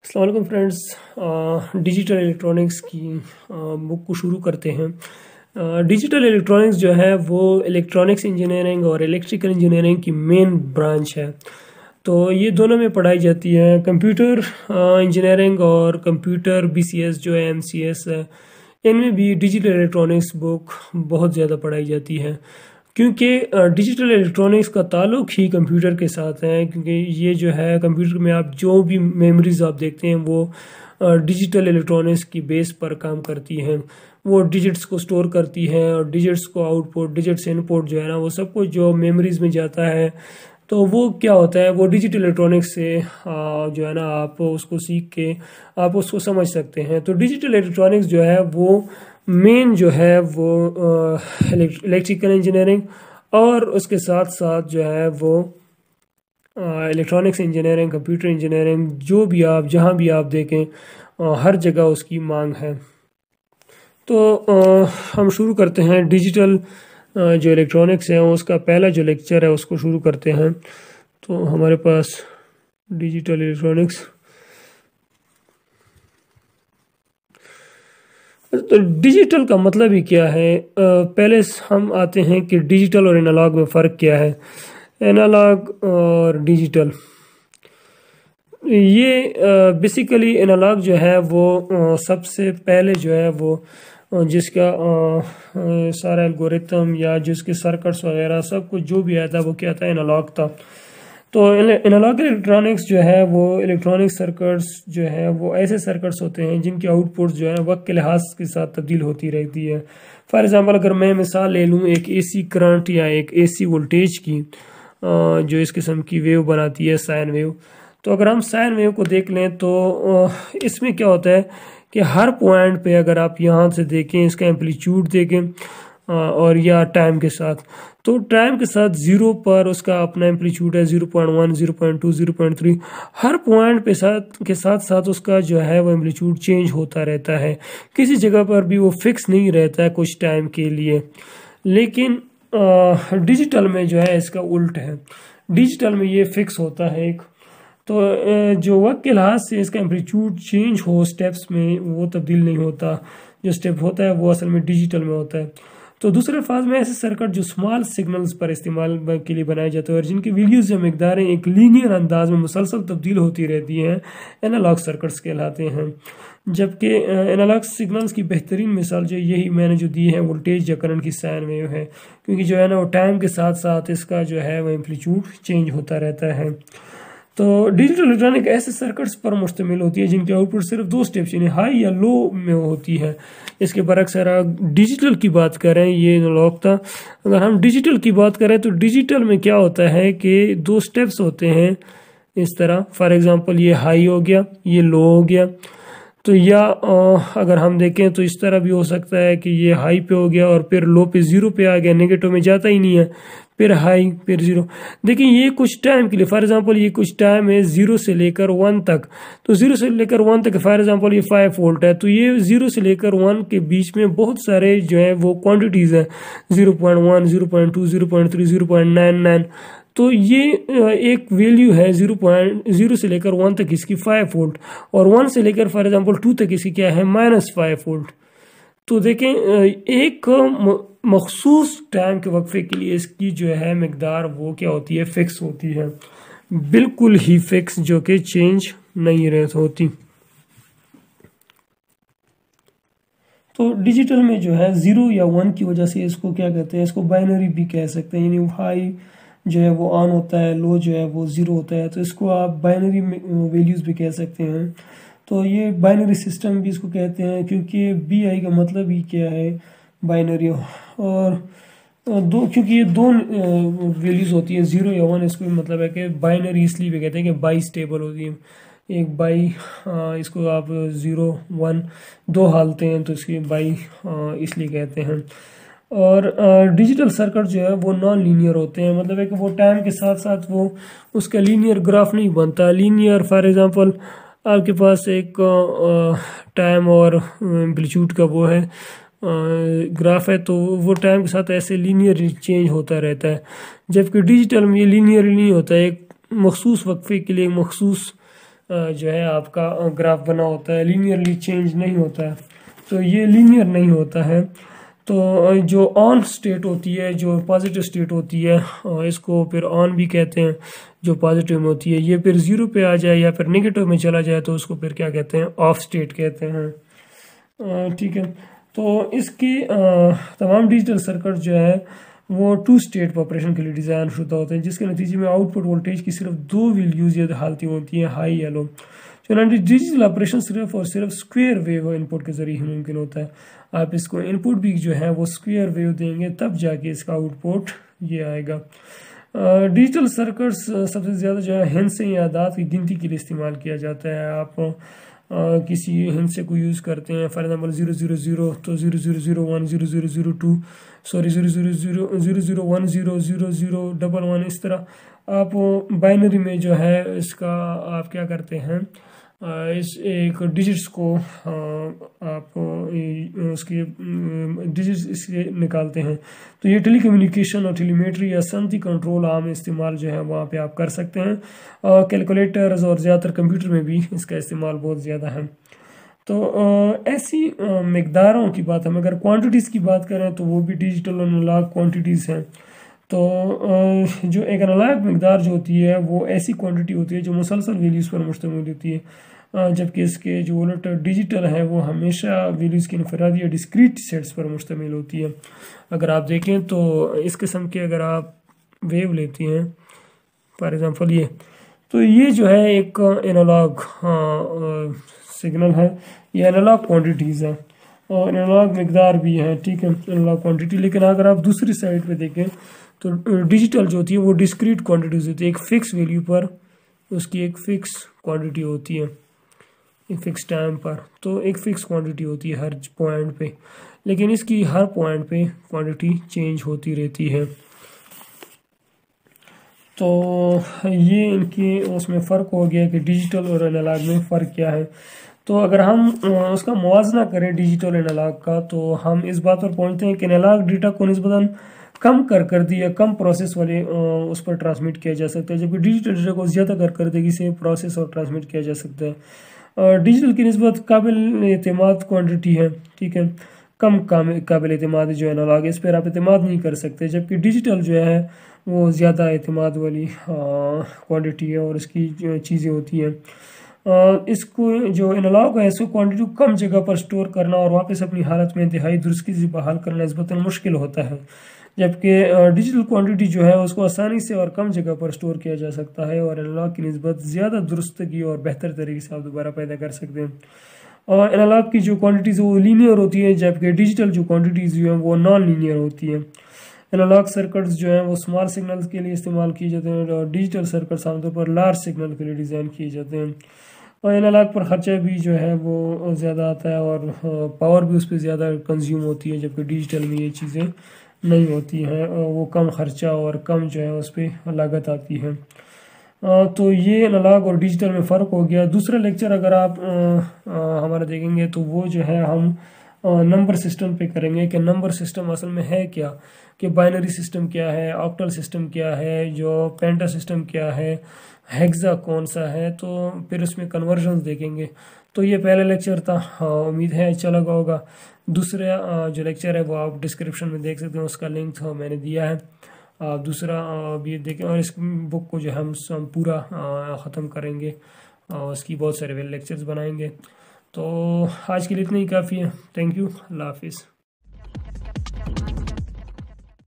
अस्सलाम वालेकुम friends. Digital electronics की बुक को शुरू करते हैं। डिजिटल इलेक्ट्रॉनिक्स जो है वो इलेक्ट्रॉनिक्स इंजीनियरिंग और इलेक्ट्रिकल इंजीनियरिंग की मेन ब्रांच है। तो ये दोनों में पढ़ाई जाती है। कंप्यूटर इंजीनियरिंग और कंप्यूटर बीसीएस जो है एमसीएस है, इनमें भी डिजिटल इलेक्ट्रॉनिक्स बुक बहुत ज़्यादा पढ़ाई जाती है, क्योंकि डिजिटल इलेक्ट्रॉनिक्स का ताल्लुक ही कंप्यूटर के साथ है। क्योंकि ये जो है कंप्यूटर में आप जो भी मेमोरीज आप देखते हैं वो डिजिटल इलेक्ट्रॉनिक्स की बेस पर काम करती हैं। वो डिजिट्स को स्टोर करती है और डिजिट्स को आउटपुट, डिजिट्स इनपुट जो है ना, वो सब कुछ जो मेमोरीज में जाता है तो वो क्या होता है, वो डिजिटल इलेक्ट्रॉनिक्स से जो है ना, आप उसको सीख के आप उसको समझ सकते हैं। तो डिजिटल इलेक्ट्रॉनिक्स जो है वो मेन जो है वो इलेक्ट्रिकल इंजीनियरिंग और उसके साथ साथ जो है वो इलेक्ट्रॉनिक्स इंजीनियरिंग, कंप्यूटर इंजीनियरिंग, जो भी आप जहाँ भी आप देखें हर जगह उसकी मांग है। तो हम शुरू करते हैं डिजिटल जो इलेक्ट्रॉनिक्स है उसका पहला जो लेक्चर है उसको शुरू करते हैं। तो हमारे पास डिजिटल इलेक्ट्रॉनिक्स, तो डिजिटल का मतलब ही क्या है। पहले हम आते हैं कि डिजिटल और एनालॉग में फ़र्क क्या है। एनालॉग और डिजिटल, ये बेसिकली एनालॉग जो है वो सबसे पहले जो है वो जिसका सारा एल्गोरिथम या जिसके सर्किट्स वगैरह सब कुछ जो भी आया था वो क्या था, एनालॉग था। तो एनालॉग इलेक्ट्रॉनिक्स जो है वो इलेक्ट्रॉनिक सर्किट्स जो है वो ऐसे सर्किट्स होते हैं जिनकी आउटपुट्स जो है वक्त के लिहाज के साथ तब्दील होती रहती है। फॉर एग्जांपल अगर मैं मिसाल ले लूँ एक एसी करंट या एक एसी वोल्टेज की, जो इस किस्म की वेव बनाती है, साइन वेव। तो अगर हम साइन वेव को देख लें तो इसमें क्या होता है कि हर पॉइंट पे अगर आप यहाँ से देखें, इसका एम्पलीट्यूड देखें और या टाइम के साथ, तो टाइम के साथ ज़ीरो पर उसका अपना एम्पलीट्यूड है 0.1, 0.2, 0.3। हर पॉइंट पे के साथ साथ उसका जो है वो एम्पलीट्यूड चेंज होता रहता है। किसी जगह पर भी वो फिक्स नहीं रहता है कुछ टाइम के लिए। लेकिन डिजिटल में जो है इसका उल्ट है। डिजिटल में ये फिक्स होता है एक, तो जो वक्त के लिहाज से इसका एम्पलीट्यूड चेंज हो स्टेप्स में वो तब्दील नहीं होता। जो स्टेप होता है वो असल में डिजिटल में होता है। तो दूसरे अल्फाज में ऐसे सर्किट जो स्मॉल सिग्नल्स पर इस्तेमाल के लिए बनाए जाते हैं और जिनकी वैल्यूज या मकदारें एक लीनियर अंदाज में मुसलसल तब्दील होती रहती हैं, एनालॉग सर्किट्स कहलाते हैं। जबकि एनालॉग सिग्नल्स की बेहतरीन मिसाल जो यही मैंने जो दी है वोल्टेज या करंट की साइन वेव है, क्योंकि जो है ना वो टाइम के साथ साथ इसका जो है वो एम्पलीट्यूड चेंज होता रहता है। तो डिजिटल इलेक्ट्रॉनिक ऐसे सर्किट्स पर मुश्तमिल होती है जिनकी आउटपुट सिर्फ दो स्टेप्स यानी हाई या लो में होती है। इसके बरक्स अगर डिजिटल की बात करें, ये एनालॉग था, अगर हम डिजिटल की बात करें तो डिजिटल में क्या होता है कि दो स्टेप्स होते हैं इस तरह। फॉर एग्जांपल ये हाई हो गया, ये लो हो गया। तो या अगर हम देखें तो इस तरह भी हो सकता है कि ये हाई पे हो गया और फिर लो पे, ज़ीरो पे आ गया, नेगेटिव में जाता ही नहीं है, फिर हाई फिर ज़ीरो। देखिए ये कुछ टाइम के लिए, फॉर एग्जांपल ये कुछ टाइम है 0 से लेकर 1 तक। तो 0 से लेकर 1 तक फॉर एग्जांपल ये 5 वोल्ट है, तो ये 0 से लेकर 1 के बीच में बहुत सारे जो है वो क्वांटिटीज़ हैं, 0.1, 0.2, 0.3, 0.99। तो ये एक वैल्यू है 0 से लेकर 1 तक इसकी 5 वोल्ट, और 1 से लेकर फॉर एग्जांपल 2 तक इसकी क्या है, -5 वोल्ट। तो देखें एक मखसूस टाइम के वक्फे के लिए इसकी जो है मकदार वो क्या होती है, फिक्स होती है, बिल्कुल ही फिक्स, जो कि चेंज नहीं रहती होती। तो डिजिटल में जो है 0 या 1 की वजह से इसको क्या कहते हैं, इसको बाइनरी भी कह सकते हैं। यानी हाई जो है वो ऑन होता है, लो जो है वो 0 होता है, तो इसको आप बाइनरी वैल्यूज़ भी कह सकते हैं। तो ये बाइनरी सिस्टम भी इसको कहते हैं, क्योंकि BI का मतलब ही क्या है, बाइनरी। और दो, क्योंकि ये दो वैल्यूज़ होती हैं 0 या 1, इसको मतलब है कि बाइनरी इसलिए भी कहते हैं कि बाई स्टेबल होती है। एक बाई, इसको आप 0, 1 दो हालते हैं तो इसकी बाई इसलिए कहते हैं। और डिजिटल सर्किट जो है वो नॉन लीनियर होते हैं, मतलब है कि वो टाइम के साथ साथ वो उसका लीनियर ग्राफ नहीं बनता। लीनियर फॉर एग्जांपल आपके पास एक टाइम और एम्पलीट्यूड का वो है ग्राफ है, तो वो टाइम के साथ ऐसे लीनियर चेंज होता रहता है। जबकि डिजिटल में ये लीनियर नहीं होता है, एक मखसूस वक्फे के लिए मखसूस जो है आपका ग्राफ बना होता है, लीनियरली चेंज नहीं होता है। तो ये लीनियर नहीं होता है। तो जो ऑन स्टेट होती है, जो पॉजिटिव स्टेट होती है, इसको फिर ऑन भी कहते हैं, जो पॉजिटिव में होती है। ये फिर ज़ीरो पे आ जाए या फिर नेगेटिव में चला जाए तो उसको फिर क्या कहते हैं, ऑफ स्टेट कहते हैं। ठीक है। तो इसकी तमाम डिजिटल सर्किट जो है वो टू स्टेट ऑपरेशन के लिए डिज़ाइन शुदा होते हैं, जिसके नतीजे में आउटपुट वोल्टेज की सिर्फ दो वैल्यूज या हालतें होती हैं, हाई या लो। चूँकि डिजिटल ऑपरेशन सिर्फ और सिर्फ स्क्वायर वेव इनपुट के जरिए ही मुमकिन होता है। आप इसको इनपुट भी जो है वो स्क्वायर वेव देंगे तब जाके इसका आउटपुट ये आएगा। डिजिटल सर्किट्स सबसे ज़्यादा जो है हिंसे या अदाद की गिनती के लिए इस्तेमाल किया जाता है। आप किसी हिंसे को यूज़ करते हैं, फॉर एग्जाम्पल 000 तो 0001 0002 सॉरी 000 0010 इस तरह आप बाइनरी में जो है इसका आप क्या करते हैं, इस एक डिजिट्स को आप उसके डिजिट्स इसके निकालते हैं। तो ये टेलीकम्युनिकेशन और टेलीमेट्री या संति कंट्रोल आम इस्तेमाल जो है वहाँ पे आप कर सकते हैं। कैलकुलेटर्स और ज़्यादातर कंप्यूटर में भी इसका इस्तेमाल बहुत ज़्यादा है। तो ऐसी मकदारों की बात, हम अगर क्वांटिटीज़ की बात करें तो वो भी डिजिटल और एनालॉग क्वांटिटीज़ हैं। तो जो एक एनालॉग मकदार जो होती है वो ऐसी क्वांटिटी होती है जो मुसलसल वैल्यूज़ पर मुश्तमिल होती है, जबकि इसके जो उलट डिजिटल है वो हमेशा वैल्यूज़ की इनफरादी या डिस्क्रीट सेट्स पर मुश्तमिल होती है। अगर आप देखें तो इस किस्म के अगर आप वेव लेती हैं, फॉर एग्ज़ाम्पल ये, तो ये जो है एक एनालॉग सिग्नल है, ये एनालॉग क्वांटिटीज़ हैं और एनालॉग मकदार भी है। ठीक है, एनालॉग क्वांटिटी। लेकिन अगर आप दूसरी साइड पे देखें तो डिजिटल जो होती है वो डिस्क्रीट क्वांटिटीज होती है, एक फ़िक्स वैल्यू पर उसकी एक फ़िक्स क्वांटिटी होती है, एक फ़िक्स टाइम पर, तो एक फ़िक्स क्वांटिटी होती है हर पॉइंट पे, लेकिन इसकी हर पॉइंट पे क्वांटिटी चेंज होती रहती है। तो ये इनके उसमें फ़र्क हो गया कि डिजिटल और एनालॉग में फ़र्क क्या है। तो अगर हम उसका मुवाजना करें डिजिटल एनालॉग का, तो हम इस बात पर पहुंचते हैं कि एनालॉग डेटा को निस्बतन कम कर दी या कम प्रोसेस वाले उस पर ट्रांसमिट किया जा सकता है, जबकि डिजिटल डेटा को ज़्यादा कर देगी से प्रोसेस और ट्रांसमिट किया जा सकता है। डिजिटल की निस्बत काबिल एतमाद क्वान्टिटी है। ठीक है, कम काबिल एतमाद जो एनालॉग है इस पर आप एतमाद नहीं कर सकते, जबकि डिजिटल जो है वो ज़्यादा एतमाद वाली क्वान्टिटी है और इसकी जो चीज़ें होती हैं। इसको जो एनालॉग है इसको क्वांटिटी को कम जगह पर स्टोर करना और वापस अपनी हालत में इंतहाई दुरुस्ती से बहाल करना निस्बतन मुश्किल होता है, जबकि डिजिटल क्वांटिटी जो है उसको आसानी से और कम जगह पर स्टोर किया जा सकता है और एनालॉग की निस्बत ज़्यादा दुरुस्तगी और बेहतर तरीके से आप दोबारा पैदा कर सकते हैं। और एनालॉग की जो क्वांटिटीज़ वो लीनियर होती है, जबकि डिजिटल जो क्वांटिटीज़ जो हैं वो नॉन लीनियर होती हैं। एनालॉग सर्किट्स जो हैं वो स्मॉल सिग्नल्स के लिए इस्तेमाल किए जाते हैं और डिजिटल सर्किट्स आमतौर पर लार्ज सिग्नल के लिए डिज़ाइन किए जाते हैं। और एनालॉग पर खर्चा भी जो है वो ज़्यादा आता है और पावर भी उस पर ज़्यादा कंज्यूम होती है, जबकि डिजिटल में ये चीज़ें नहीं होती हैं, वो कम खर्चा और कम जो है उस पर लागत आती है। तो ये एनालॉग और डिजिटल में फ़र्क हो गया। दूसरा लेक्चर अगर आप हमारा देखेंगे तो वो जो है हम नंबर सिस्टम पे करेंगे कि नंबर सिस्टम असल में है क्या, कि बाइनरी सिस्टम क्या है, ऑक्टल सिस्टम क्या है, जो पेंटा सिस्टम क्या है, हेक्सा कौन सा है, तो फिर उसमें कन्वर्जन्स देखेंगे। तो ये पहला लेक्चर था, उम्मीद है अच्छा लगा होगा। दूसरा जो लेक्चर है वो आप डिस्क्रिप्शन में देख सकते हैं, उसका लिंक मैंने दिया है, आप दूसरा भी देखें। और इस बुक को जो हम पूरा ख़त्म करेंगे, उसकी बहुत सारे लेक्चर्स बनाएंगे। तो आज के लिए इतना ही काफ़ी है। थैंक यू, अल्लाह हाफिज़।